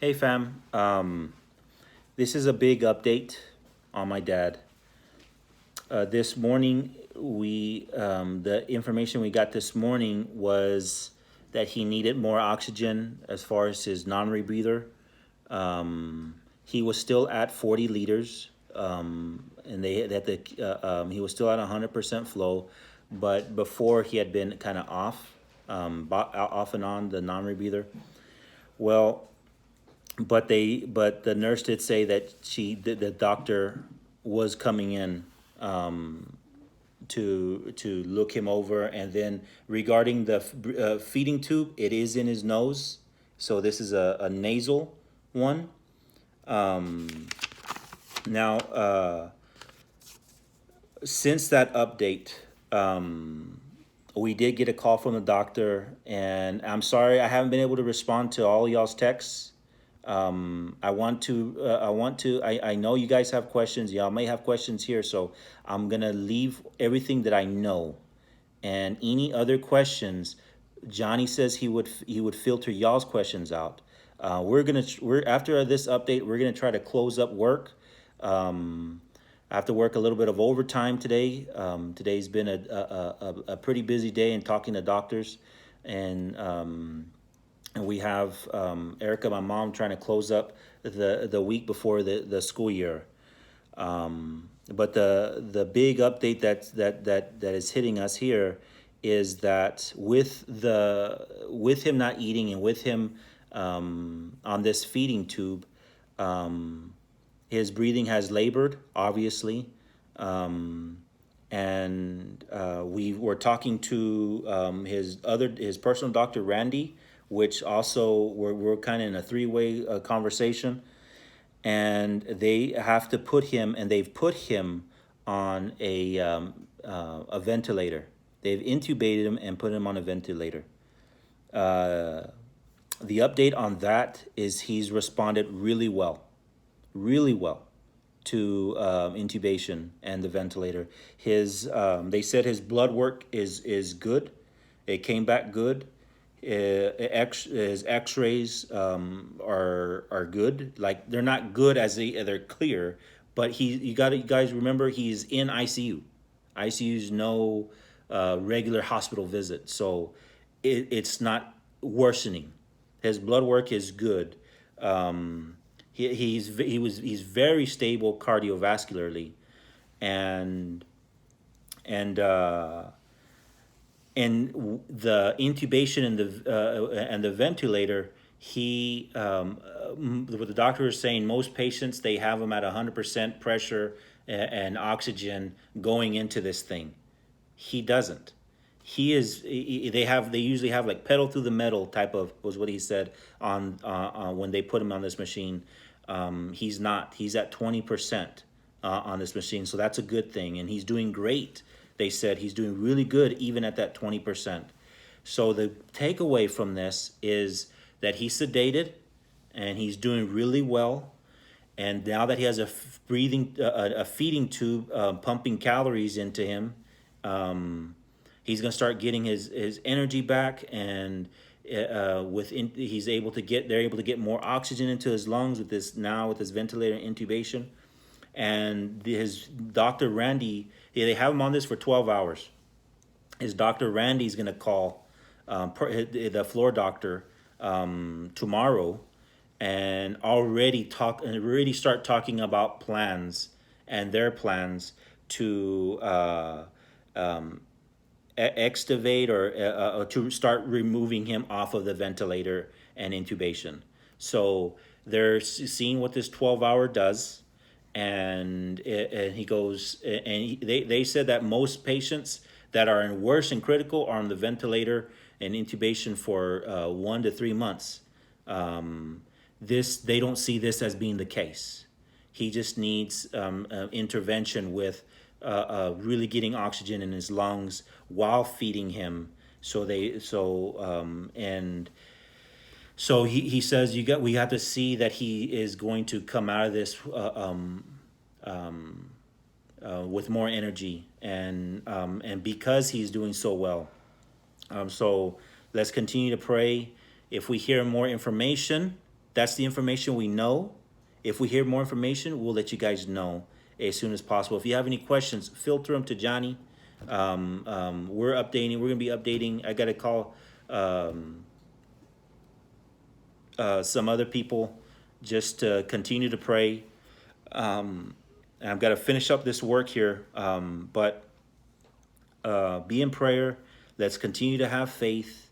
Hey fam, this is a big update on my dad. This morning, the information we got this morning was that he needed more oxygen as far as his non-rebreather. He was still at 40 liters, and he was still at 100% flow, but before he had been kind of off, off and on the non-rebreather. Well, but the nurse did say that the doctor was coming in to look him over, and then regarding the feeding tube, it is in his nose, so this is a nasal one. Now, since that update, we did get a call from the doctor, and I'm sorry I haven't been able to respond to all y'all's texts. I know you guys have questions. Y'all may have questions here, so I'm gonna leave everything that I know. And any other questions, Johnny says he would filter y'all's questions out. We're after this update, we're gonna try to close up work. I have to work a little bit of overtime today. Today's been a pretty busy day in talking to doctors, and we have Erica, my mom, trying to close up the week before the school year. But the big update that is hitting us here is that with him not eating and with him on this feeding tube, his breathing has labored, obviously. And we were talking to his personal doctor, Randy, which also we're kind of in a three-way conversation, and they have to put him, and they've put him on a ventilator. They've intubated him and put him on a ventilator. The update on that is he's responded really well to intubation and the ventilator. They said his blood work is good. It came back good. His X-rays are good. Like, they're not good as they're clear, but you guys remember he's in ICU. ICU's no regular hospital visit, so it's not worsening. His blood work is good. He's very stable cardiovascularly, and and uh, the intubation and the ventilator. What the doctor is saying, most patients, they have them at 100% pressure and oxygen going into this thing. He doesn't. They usually have like pedal through the metal type of, was what he said on when they put him on this machine. He's not. He's at 20% on this machine, so that's a good thing, and he's doing great. They said he's doing really good even at that 20%. So the takeaway from this is that he's sedated and he's doing really well. And now that he has a feeding tube pumping calories into him, he's going to start getting his energy back, and they're able to get more oxygen into his lungs with this ventilator intubation. And his doctor Randy, they have him on this for 12 hours. His doctor Randy's going to call the floor doctor tomorrow, and already start talking about plans, and their plans to extubate or to start removing him off of the ventilator and intubation. So they're seeing what this 12-hour does, and he goes, and they said that most patients that are in worse and critical are on the ventilator and intubation for 1 to 3 months. They don't see this as being the case. He just needs intervention with really getting oxygen in his lungs while feeding him. So he says we have to see that he is going to come out of this with more energy, and because he's doing so well. So let's continue to pray. If we hear more information, That's the information we know. If we hear more information, we'll let you guys know as soon as possible. If you have any questions, filter them to Johnny. We're updating. We're gonna be updating. I gotta call some other people just to continue to pray. And I've got to finish up this work here. But be in prayer. Let's continue to have faith.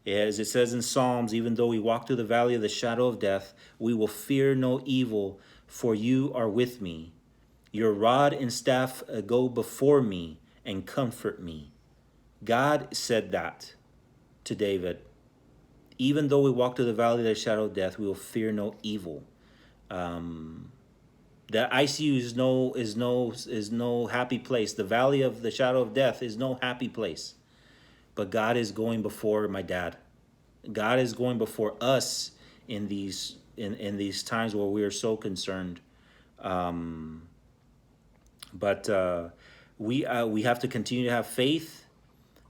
As it says in Psalms, even though we walk through the valley of the shadow of death, we will fear no evil, for you are with me. Your rod and staff go before me and comfort me. God said that to David. Even though we walk through the valley of the shadow of death, we will fear no evil. The ICU is no happy place. The valley of the shadow of death is no happy place. But God is going before my dad. God is going before us in these times where we are so concerned. But we have to continue to have faith.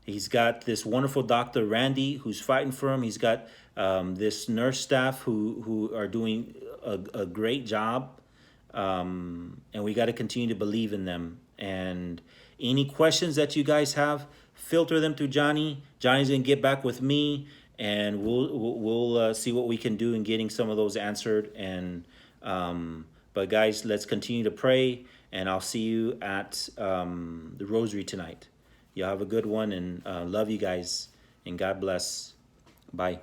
He's got this wonderful doctor, Randy, who's fighting for him. He's got this nurse staff who are doing a great job. And we got to continue to believe in them. And any questions that you guys have, filter them through Johnny. Johnny's going to get back with me, and we'll see what we can do in getting some of those answered. And but guys, let's continue to pray, and I'll see you at the Rosary tonight. Y'all have a good one, and love you guys, and God bless. Bye.